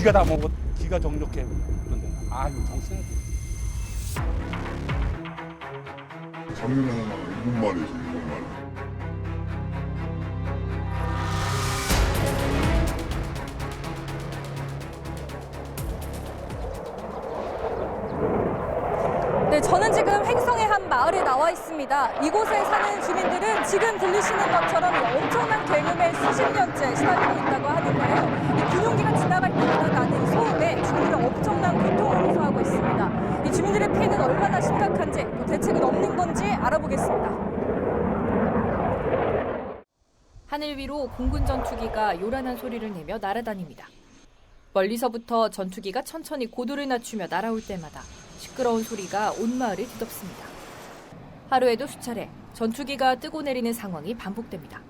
지가 다 먹고 지가 정력해 그런데 아유 정신을. 작년에 하나 7마리에서 7마리. 네, 저는 지금 횡성의 한 마을에 나와 있습니다. 이곳에 사는 주민들은 지금 들리시는 것처럼 이 엄청난 굉음에 수십 년째 시달리고 있다고 하는데요. 이 군용기가 지나갈 때마다 나는 이 소음에 주민들은 엄청난 고통을 호소하고 있습니다. 이 주민들의 피해는 얼마나 심각한지 또 대책은 없는 건지 알아보겠습니다. 하늘 위로 공군 전투기가 요란한 소리를 내며 날아다닙니다. 멀리서부터 전투기가 천천히 고도를 낮추며 날아올 때마다 시끄러운 소리가 온 마을을 뒤덮습니다. 하루에도 수차례 전투기가 뜨고 내리는 상황이 반복됩니다.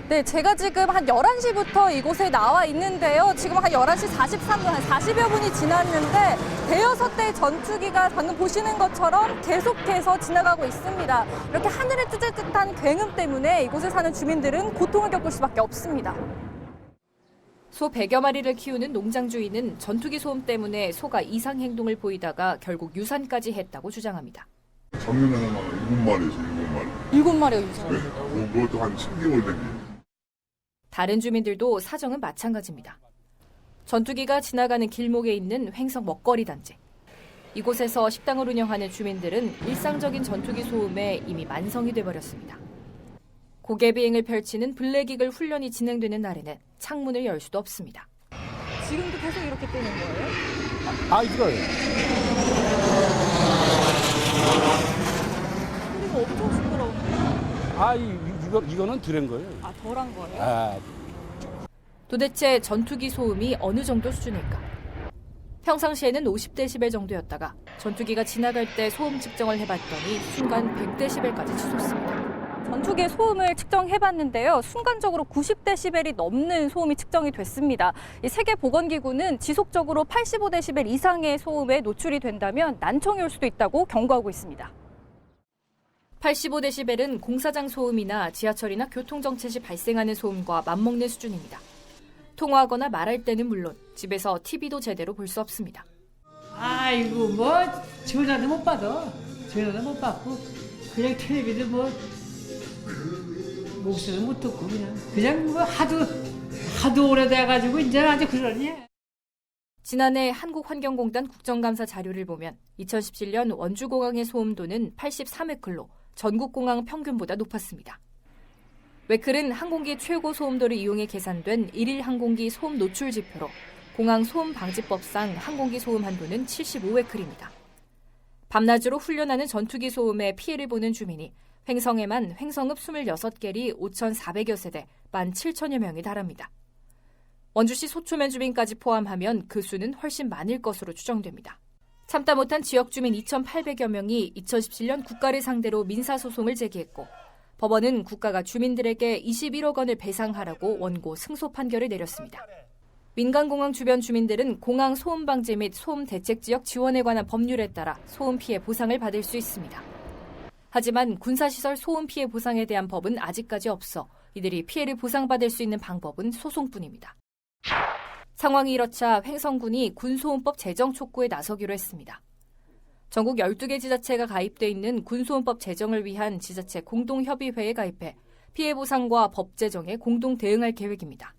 네, 제가 지금 한 11시부터 이곳에 나와 있는데요. 지금 한 11시 43분, 한 40여 분이 지났는데 대여섯 대의 전투기가 방금 보시는 것처럼 계속해서 지나가고 있습니다. 이렇게 하늘을 찢을 듯한 굉음 때문에 이곳에 사는 주민들은 고통을 겪을 수밖에 없습니다. 소 100여 마리를 키우는 농장 주인은 전투기 소음 때문에 소가 이상 행동을 보이다가 결국 유산까지 했다고 주장합니다. 작년에 하나 7마리에서 7마리. 7마리가 유산. 네, 그것도 한 3개월 된 게. 다른 주민들도 사정은 마찬가지입니다. 전투기가 지나가는 길목에 있는 횡성 먹거리 단지. 이곳에서 식당을 운영하는 주민들은 일상적인 전투기 소음에 이미 만성이 돼버렸습니다. 고개 비행을 펼치는 블랙이글 훈련이 진행되는 날에는 창문을 열 수도 없습니다. 지금도 계속 이렇게 뜨는 거예요? 아 이거요. 소리가 엄청 시끄러운데. 아 이거는 들은 거예요. 아, 덜한 거예요? 아. 도대체 전투기 소음이 어느 정도 수준일까? 평상시에는 50데시벨 정도였다가 전투기가 지나갈 때 소음 측정을 해봤더니 순간 100데시벨까지 치솟습니다. 전투기의 소음을 측정해봤는데요. 순간적으로 90데시벨이 넘는 소음이 측정이 됐습니다. 이 세계보건기구는 지속적으로 85데시벨 이상의 소음에 노출이 된다면 난청이 올 수도 있다고 경고하고 있습니다. 85데시벨은 공사장 소음이나 지하철이나 교통정체 시 발생하는 소음과 맞먹는 수준입니다. 통화하거나 말할 때는 물론 집에서 TV도 제대로 볼 수 없습니다. 아이고 뭐 전화도 못 받아. 전화도 못 받고 그냥 텔레비도 뭐 목소리도 못 듣고 그냥 뭐 하도 오래돼가지고 이제 아주 그러니. 지난해 한국환경공단 국정감사 자료를 보면 2017년 원주공항의 소음도는 83웨클로 전국공항 평균보다 높았습니다. 웨클은 항공기 최고 소음도를 이용해 계산된 1일 항공기 소음 노출 지표로 공항 소음방지법상 항공기 소음 한도는 75웨클입니다. 밤낮으로 훈련하는 전투기 소음에 피해를 보는 주민이 횡성에만 횡성읍 26개리 5,400여 세대 17,000여 명이 달합니다. 원주시 소초면 주민까지 포함하면 그 수는 훨씬 많을 것으로 추정됩니다. 참다 못한 지역 주민 2,800여 명이 2017년 국가를 상대로 민사소송을 제기했고 법원은 국가가 주민들에게 21억 원을 배상하라고 원고 승소 판결을 내렸습니다. 민간공항 주변 주민들은 공항 소음 방지 및 소음 대책 지역 지원에 관한 법률에 따라 소음 피해 보상을 받을 수 있습니다. 하지만 군사시설 소음 피해 보상에 대한 법은 아직까지 없어 이들이 피해를 보상받을 수 있는 방법은 소송뿐입니다. 상황이 이렇자 횡성군이 군소음법 제정 촉구에 나서기로 했습니다. 전국 12개 지자체가 가입돼 있는 군소음법 제정을 위한 지자체 공동협의회에 가입해 피해 보상과 법 제정에 공동 대응할 계획입니다.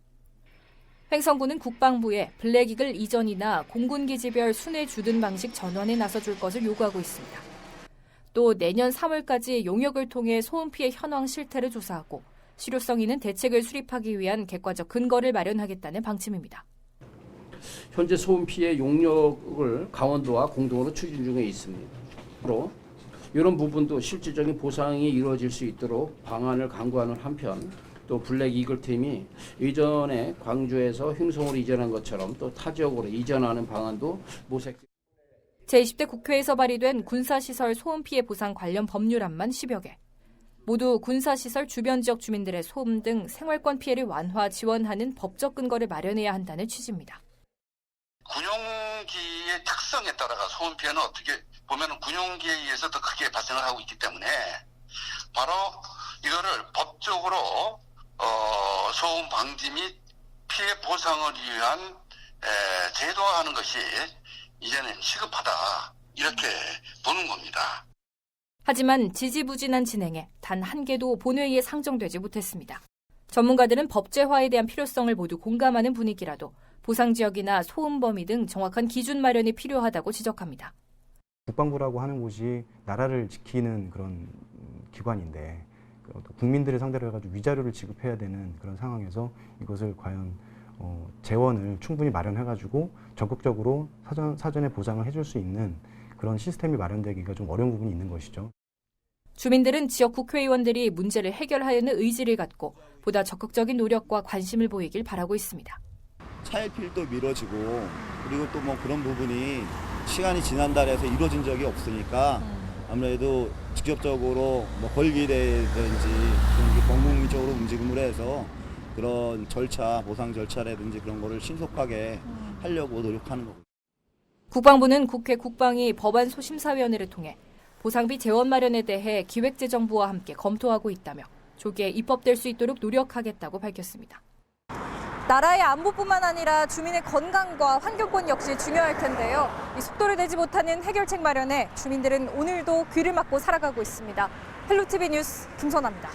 횡성군은 국방부에 블랙이글 이전이나 공군기지별 순회 주둔 방식 전환에 나서줄 것을 요구하고 있습니다. 또 내년 3월까지 용역을 통해 소음 피해 현황 실태를 조사하고 실효성 있는 대책을 수립하기 위한 객관적 근거를 마련하겠다는 방침입니다. 현재 소음 피해 용역을 강원도와 공동으로 추진 중에 있습니다. 이런 부분도 실질적인 보상이 이루어질 수 있도록 방안을 강구하는 한편 또 블랙 이글 팀이 이전에 광주에서 횡성으로 이전한 것처럼 또 타 지역으로 이전하는 방안도 모색됩니다. 제20대 국회에서 발의된 군사시설 소음 피해 보상 관련 법률안만 10여 개. 모두 군사시설 주변 지역 주민들의 소음 등 생활권 피해를 완화 지원하는 법적 근거를 마련해야 한다는 취지입니다. 군용기의 특성에 따라가 소음 피해는 어떻게 보면 군용기에 의해서 더 크게 발생을 하고 있기 때문에 바로 이거를 법적으로 소음 방지 및 피해 보상을 위한 제도화하는 것이 이제는 시급하다 이렇게 보는 겁니다. 하지만 지지부진한 진행에 단 한 개도 본회의에 상정되지 못했습니다. 전문가들은 법제화에 대한 필요성을 모두 공감하는 분위기라도 보상지역이나 소음 범위 등 정확한 기준 마련이 필요하다고 지적합니다. 국방부라고 하는 곳이 나라를 지키는 그런 기관인데 국민들을 상대로 해가지고 위자료를 지급해야 되는 그런 상황에서 이것을 과연 재원을 충분히 마련해가지고 적극적으로 사전에 보상을 해줄 수 있는 그런 시스템이 마련되기가 좀 어려운 부분이 있는 것이죠. 주민들은 지역 국회의원들이 문제를 해결하려는 의지를 갖고 보다 적극적인 노력과 관심을 보이길 바라고 있습니다. 차일피일도 미뤄지고 그리고 또 뭐 그런 부분이 시간이 지난달에서 이루어진 적이 없으니까 아무래도 직접적으로 뭐 권리라든지 공공적으로 움직임을 해서 그런 절차, 보상 절차라든지 그런 거를 신속하게 하려고 노력하는 거고. 국방부는 국회 국방위 법안 소심사위원회를 통해 보상비 재원 마련에 대해 기획재정부와 함께 검토하고 있다며 조기에 입법될 수 있도록 노력하겠다고 밝혔습니다. 나라의 안보뿐만 아니라 주민의 건강과 환경권 역시 중요할 텐데요. 이 속도를 내지 못하는 해결책 마련에 주민들은 오늘도 귀를 막고 살아가고 있습니다. 헬로티비 뉴스 김선아입니다.